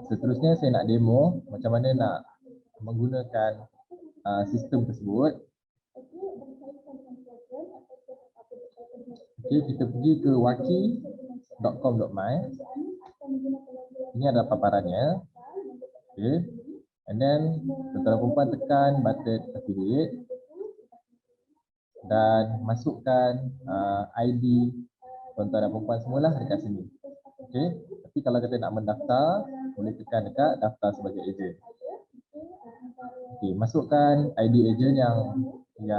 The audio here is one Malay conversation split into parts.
Seterusnya saya nak demo macam mana nak menggunakan sistem tersebut. Okey, kita pergi ke waki.com.my. Ini adalah paparannya. Okey. And then tuan-tuan dan puan tekan button affiliate dan masukkan ID tuan-tuan dan puan semualah dekat sini. Okey. Tapi kalau kita nak mendaftar, boleh tekan dekat daftar sebagai ejen. Okey, masukkan ID ejen yang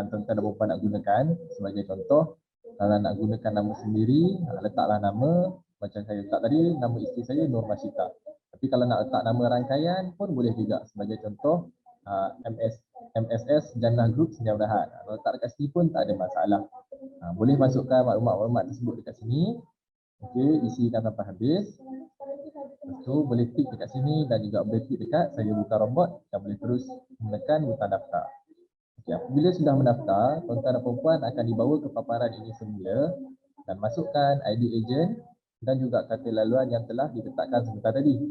tuan-tuan dan puan nak gunakan. Sebagai contoh, kalau nak gunakan nama sendiri, letaklah nama macam saya letak tadi, nama isteri saya Nur Masyita. Tapi kalau nak letak nama rangkaian pun boleh juga. Sebagai contoh, MSS Jannah Group Senyap Dahat. Kalau letak dekat sini pun tak ada masalah. Boleh masukkan maklumat-maklumat tersebut dekat sini. Okey, isikan sampai habis. Lepas tu boleh tik dekat sini dan juga boleh tik dekat saya buka robot dan boleh terus menekan butang daftar. Okey, apabila sudah mendaftar, tuan-tuan dan puan akan dibawa ke paparan ini semula dan masukkan ID ejen dan juga kata laluan yang telah diletakkan sebentar tadi.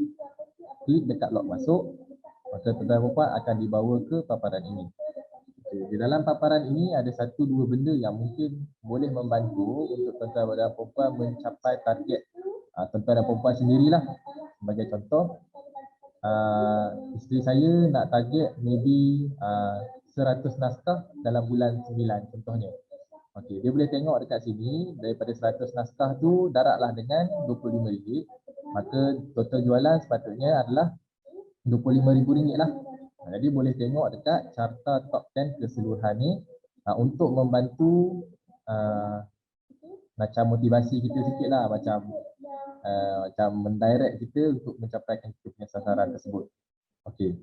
Klik dekat log masuk, maka tuan-tuan dan puan akan dibawa ke paparan ini. Di dalam paparan ini ada 1-2 benda yang mungkin boleh membantu untuk tuan-tuan dan puan mencapai target tuan-tuan dan puan sendirilah. Sebagai contoh, isteri saya nak target maybe 100 naskah dalam bulan 9 contohnya. Okey, dia boleh tengok dekat sini daripada 100 naskah tu daratlah dengan RM25. Maka total jualan sepatutnya adalah RM25,000 lah. Jadi boleh tengok dekat carta top 10 keseluruhan ni untuk membantu macam motivasi kita sikit lah, macam mendirect kita untuk mencapaikan kita punya sasaran tersebut. Okey.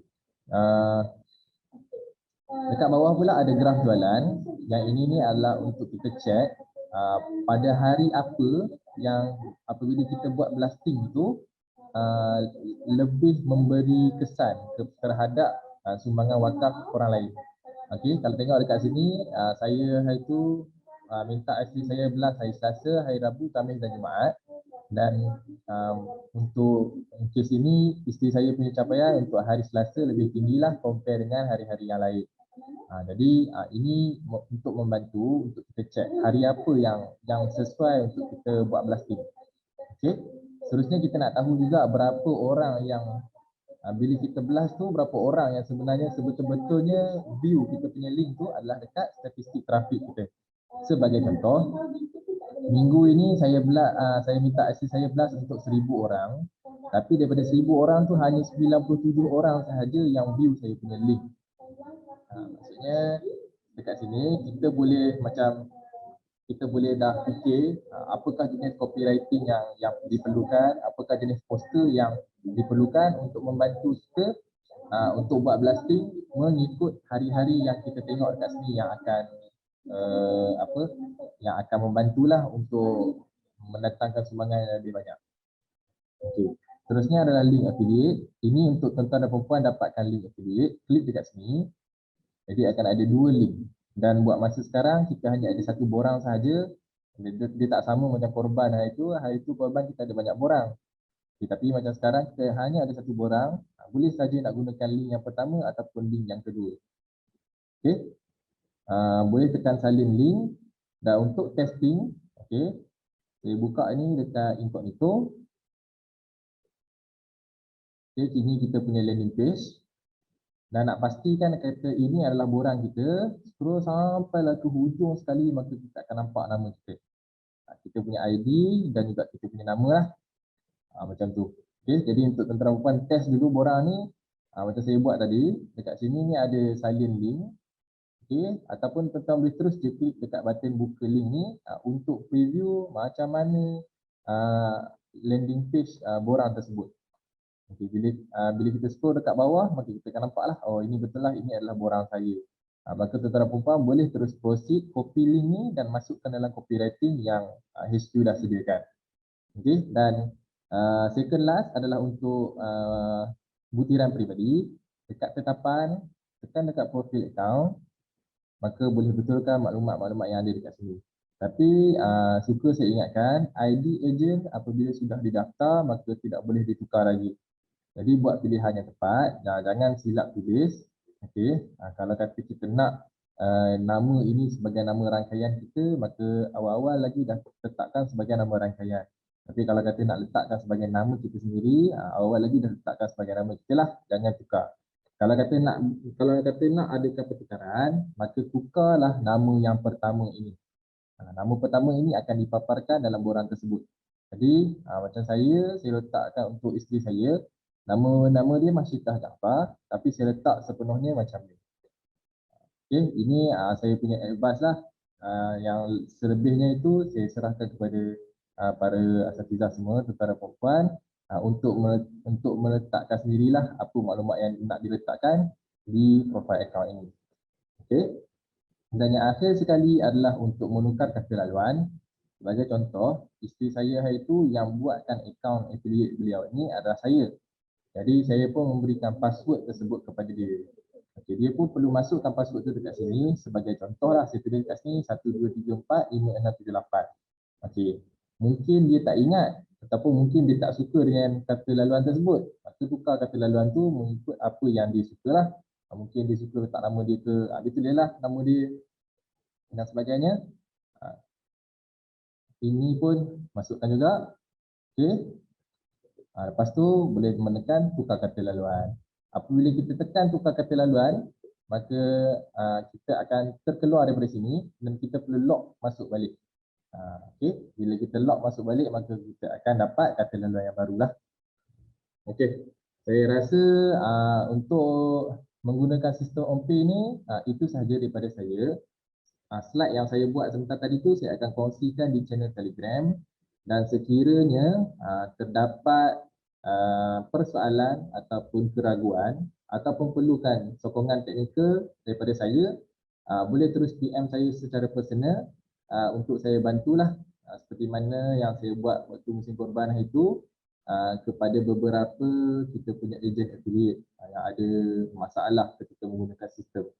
Dekat bawah pula ada graf jualan. Yang ini ni adalah untuk kita check pada hari apa yang apabila kita buat blasting tu lebih memberi kesan terhadap sumbangan wakaf orang lain. Okey, kalau tengok dekat sini, saya hari tu minta isteri saya blast hari Selasa, hari Rabu, Khamis dan Jumaat. Dan untuk kes ini, isteri saya punya capaian untuk hari Selasa lebih tinggilah compare dengan hari-hari yang lain. Jadi ini untuk membantu untuk kita check hari apa yang sesuai untuk kita buat blasting. Okey. Seterusnya kita nak tahu juga berapa orang yang bila kita blast tu, berapa orang yang sebenarnya sebetul-betulnya view kita punya link tu adalah dekat statistik trafik kita. Sebagai contoh, minggu ini saya minta isteri saya blast untuk 1000 orang. Tapi daripada 1000 orang tu hanya 97 orang sahaja yang view saya punya link. Maksudnya dekat sini kita boleh dah fikir apakah jenis copywriting yang diperlukan, apakah jenis poster yang diperlukan untuk membantu kita untuk buat blasting mengikut hari-hari yang kita tengok dekat sini yang akan membantulah untuk mendatangkan sumbangan yang lebih banyak. Okey. Seterusnya adalah link affiliate. Ini untuk tuan-tuan dan puan dapatkan link affiliate, klik dekat sini. Jadi akan ada 2 link. Dan buat masa sekarang kita hanya ada 1 borang sahaja. Dia tak sama macam korban hari itu. Hari itu korban kita ada banyak borang. Tapi macam sekarang kita hanya ada 1 borang. Boleh saja nak gunakan link yang pertama ataupun link yang kedua. Okey. Boleh tekan salin link. Dan untuk testing, okey. Saya buka ini dekat incognito. Okey, ini kita punya landing page. Dan nak pastikan kata ini adalah borang kita, scroll sampailah ke hujung sekali, maka kita akan nampak nama kita. Kita punya ID dan juga kita punya nama lah. Macam tu. Okay, jadi untuk tuan-tuan puan test dulu borang ni, macam saya buat tadi, dekat sini ni ada salin link. Okay, ataupun tuan-tuan boleh terus je klik dekat button buka link ni untuk preview macam mana landing page borang tersebut. Okay, bila kita scroll dekat bawah, maka kita akan nampak lah, oh ini betul lah, ini adalah borang saya. Maka tuan-tuan dan puan boleh terus proceed, copy link ni dan masukkan dalam copywriting yang HQ dah sediakan. Okay, dan second last adalah untuk butiran peribadi. Dekat tetapan, tekan dekat profil account, maka boleh betulkan maklumat-maklumat yang ada dekat sini. Tapi suka saya ingatkan, ID agent apabila sudah didaftar, maka tidak boleh ditukar lagi. Jadi buat pilihan yang tepat, jangan silap tulis. Okey, kalau kata kita nak nama ini sebagai nama rangkaian kita, maka awal-awal lagi dah letakkan sebagai nama rangkaian. Tapi kalau kata nak letakkan sebagai nama kita sendiri, awal lagi dah letakkan sebagai nama kita lah, jangan tukar. Kalau kata nak adakan pertukaran, maka tukarlah nama yang pertama ini. Nama pertama ini akan dipaparkan dalam borang tersebut. Jadi macam saya letakkan untuk isteri saya, nama dia Masyitah Jaafar, tapi saya letak sepenuhnya macam ni. Okey, ini saya punya advice lah. Yang selebihnya itu saya serahkan kepada para asatizah semua, tentara perempuan, untuk meletakkan sendirilah apa maklumat yang nak diletakkan di profile account ini. Okey. Dan yang akhir sekali adalah untuk menukar kata laluan. Sebagai contoh, isteri saya hari itu yang buatkan akaun affiliate beliau ini adalah saya. Jadi saya pun memberikan password tersebut kepada dia. Okey, dia pun perlu masukkan password tu dekat sini. Sebagai contoh lah, saya tulis dekat sini 12345678. Okey, mungkin dia tak ingat ataupun mungkin dia tak suka dengan kata laluan tersebut. Maka tukar kata laluan tu mengikut apa yang dia suka lah. Mungkin dia suka letak nama dia ke, dia tulislah nama dia dan sebagainya. Ini pun masukkan juga. Okey. Lepas tu boleh menekan tukar kata laluan. Apabila kita tekan tukar kata laluan, maka kita akan terkeluar daripada sini dan kita perlu lock masuk balik. Okey, bila kita lock masuk balik, maka kita akan dapat kata laluan yang barulah. Okey, saya rasa untuk menggunakan sistem OMP ni itu sahaja daripada saya. Slide yang saya buat sebentar tadi tu saya akan kongsikan di channel Telegram, dan sekiranya terdapat persoalan ataupun keraguan ataupun perlukan sokongan teknikal daripada saya, boleh terus PM saya secara personal untuk saya bantulah, seperti mana yang saya buat waktu musim korban itu kepada beberapa kita punya agent affiliate yang ada masalah ketika menggunakan sistem.